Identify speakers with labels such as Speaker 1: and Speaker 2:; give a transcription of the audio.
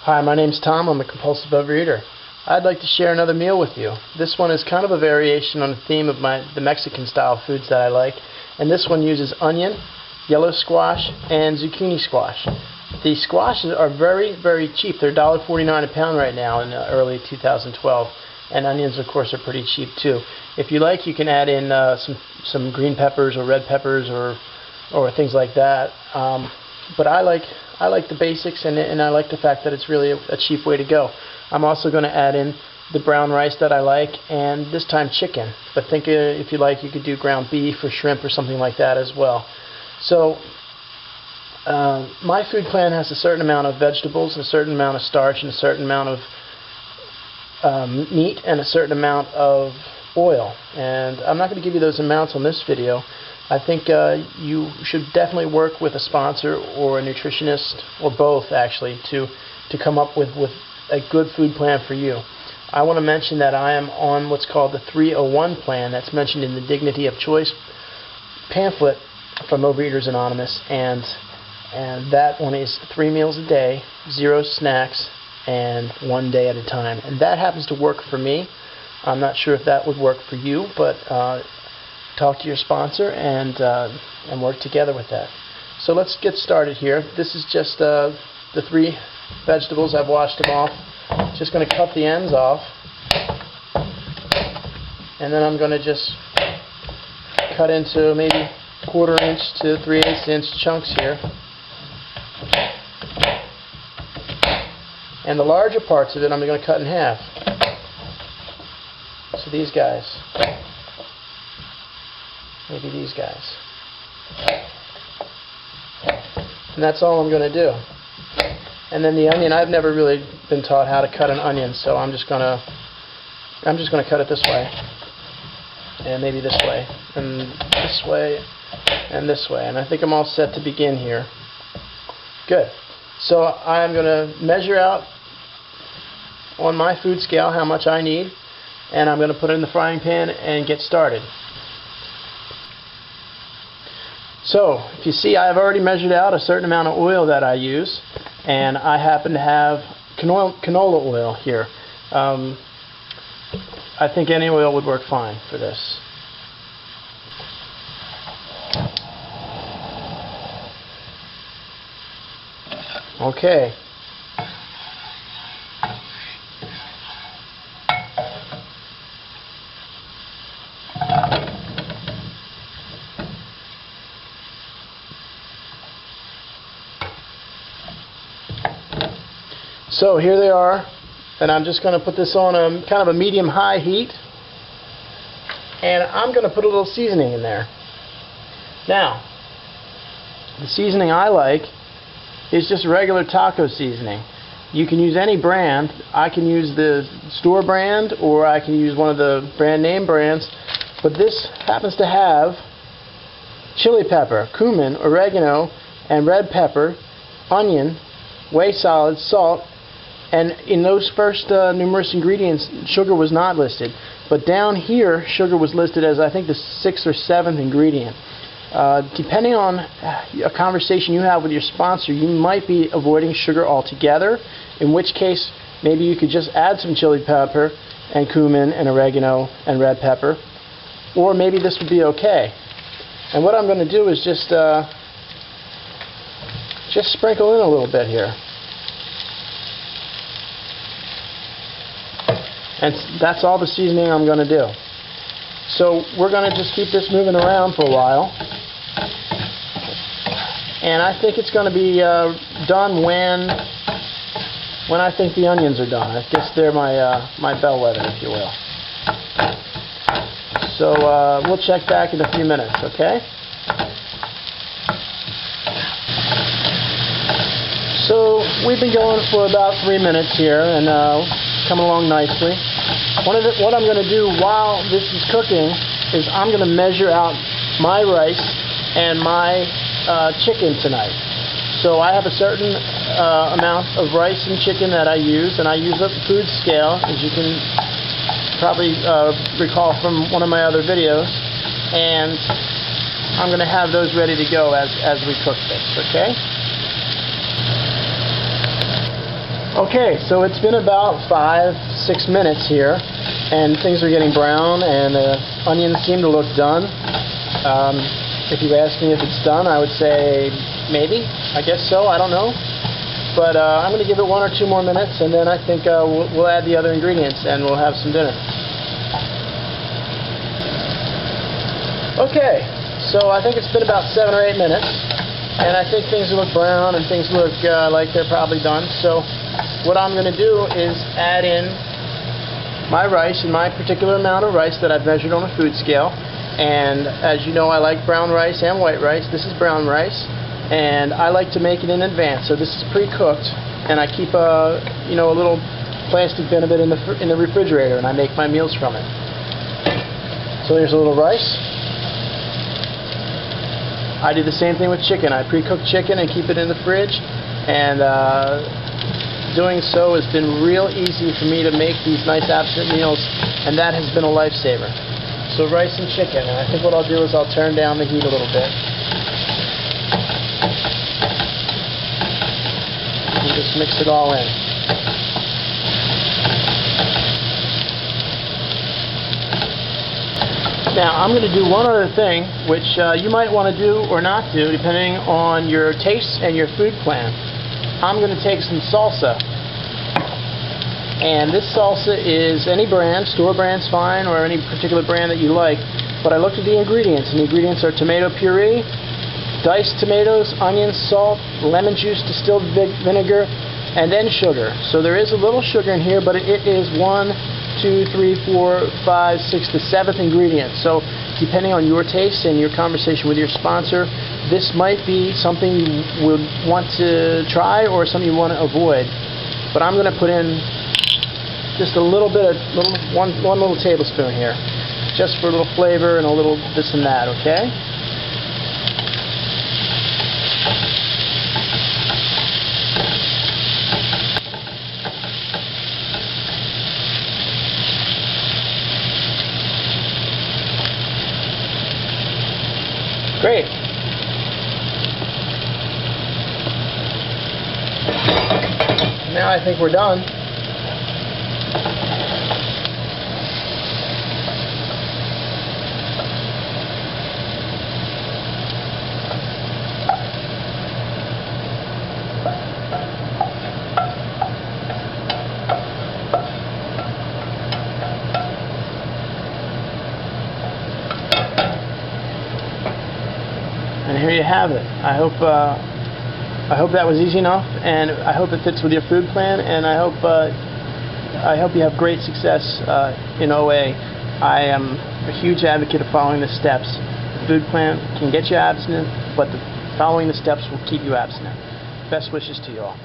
Speaker 1: Hi, my name's Tom. I'm a compulsive overeater. I'd like to share another meal with you. This one is kind of a variation on the theme of the Mexican style foods that I like, and this one uses onion, yellow squash, and zucchini squash. The squashes are very, very cheap. They're $1.49 a pound right now in early 2012, and onions, of course, are pretty cheap too. If you like, you can add in some green peppers or red peppers or things like that. But I like the basics, and I like the fact that it's really a cheap way to go. I'm also going to add in the brown rice that I like, and this time chicken. But think if you like, you could do ground beef or shrimp or something like that as well. So my food plan has a certain amount of vegetables, a certain amount of starch, and a certain amount of meat, and a certain amount of oil. And I'm not going to give you those amounts on this video. I think you should definitely work with a sponsor or a nutritionist, or both actually, to come up with a good food plan for you. I want to mention that I am on what's called the 301 plan that's mentioned in the Dignity of Choice pamphlet from Overeaters Anonymous, and that one is 3 meals a day, 0 snacks, and 1 day at a time. And that happens to work for me. I'm not sure if that would work for you, but talk to your sponsor and work together with that. So let's get started here. This is just the 3 vegetables. I've washed them off. Just going to cut the ends off, and then I'm going to just cut into maybe 1/4 inch to 3/8 inch chunks here. And the larger parts of it I'm going to cut in half. So these guys. Maybe these guys. And that's all I'm going to do. And then the onion, I've never really been taught how to cut an onion, so I'm just gonna cut it this way, and maybe this way, and this way, and this way. And I think I'm all set to begin here. Good. So I'm going to measure out on my food scale how much I need, and I'm going to put it in the frying pan and get started. So, if you see, I've already measured out a certain amount of oil that I use, and I happen to have canola oil here. I think any oil would work fine for this. Okay. So here they are, and I'm just going to put this on a kind of a medium-high heat, and I'm going to put a little seasoning in there. Now, the seasoning I like is just regular taco seasoning. You can use any brand. I can use the store brand, or I can use one of the brand name brands, but this happens to have chili pepper, cumin, oregano, and red pepper, onion, whey solid, salt. And in those first numerous ingredients, sugar was not listed. But down here, sugar was listed as, I think, the 6th or 7th ingredient. Depending on a conversation you have with your sponsor, you might be avoiding sugar altogether, in which case maybe you could just add some chili pepper and cumin and oregano and red pepper. Or maybe this would be okay. And what I'm going to do is just sprinkle in a little bit here. And that's all the seasoning I'm going to do. So we're going to just keep this moving around for a while. And I think it's going to be done when I think the onions are done. I guess they're my bellwether, if you will. So we'll check back in a few minutes, okay? So we've been going for about 3 minutes here, and coming along nicely. What I'm going to do while this is cooking is I'm going to measure out my rice and my chicken tonight. So I have a certain amount of rice and chicken that I use, and I use a food scale, as you can probably recall from one of my other videos, and I'm going to have those ready to go as we cook this, okay? Okay, so it's been about 5-6 minutes here, and things are getting brown, and the onions seem to look done. If you ask me if it's done, I would say maybe. I guess so. I don't know. But I'm going to give it 1 or 2 more minutes, and then I think we'll add the other ingredients, and we'll have some dinner. Okay, so I think it's been about 7 or 8 minutes, and I think things look brown, and things look like they're probably done. So what I'm going to do is add in my rice, and my particular amount of rice that I've measured on a food scale. And as you know, I like brown rice and white rice. This is brown rice, and I like to make it in advance. So this is pre-cooked, and I keep a little plastic bin of it in the refrigerator, and I make my meals from it. So here's a little rice. I do the same thing with chicken. I pre-cook chicken and keep it in the fridge, and doing so has been real easy for me to make these nice abstinent meals, and that has been a lifesaver. So rice and chicken, and I think what I'll do is I'll turn down the heat a little bit. And just mix it all in. Now I'm going to do one other thing, which you might want to do or not do, depending on your taste and your food plan. I'm going to take some salsa. And this salsa is any brand, store brand's fine, or any particular brand that you like. But I looked at the ingredients, and the ingredients are tomato puree, diced tomatoes, onions, salt, lemon juice, distilled vinegar, and then sugar. So there is a little sugar in here, but it is 1, 2, 3, 4, 5, 6, the 7th ingredient. So depending on your taste and your conversation with your sponsor, this might be something you would want to try or something you want to avoid. But I'm going to put in just a little bit of one little tablespoon here, just for a little flavor and a little this and that, okay? Great. Now I think we're done. And here you have it. I hope that was easy enough, and I hope it fits with your food plan, and I hope you have great success in OA. I am a huge advocate of following the steps. The food plan can get you abstinent, but following the steps will keep you abstinent. Best wishes to you all.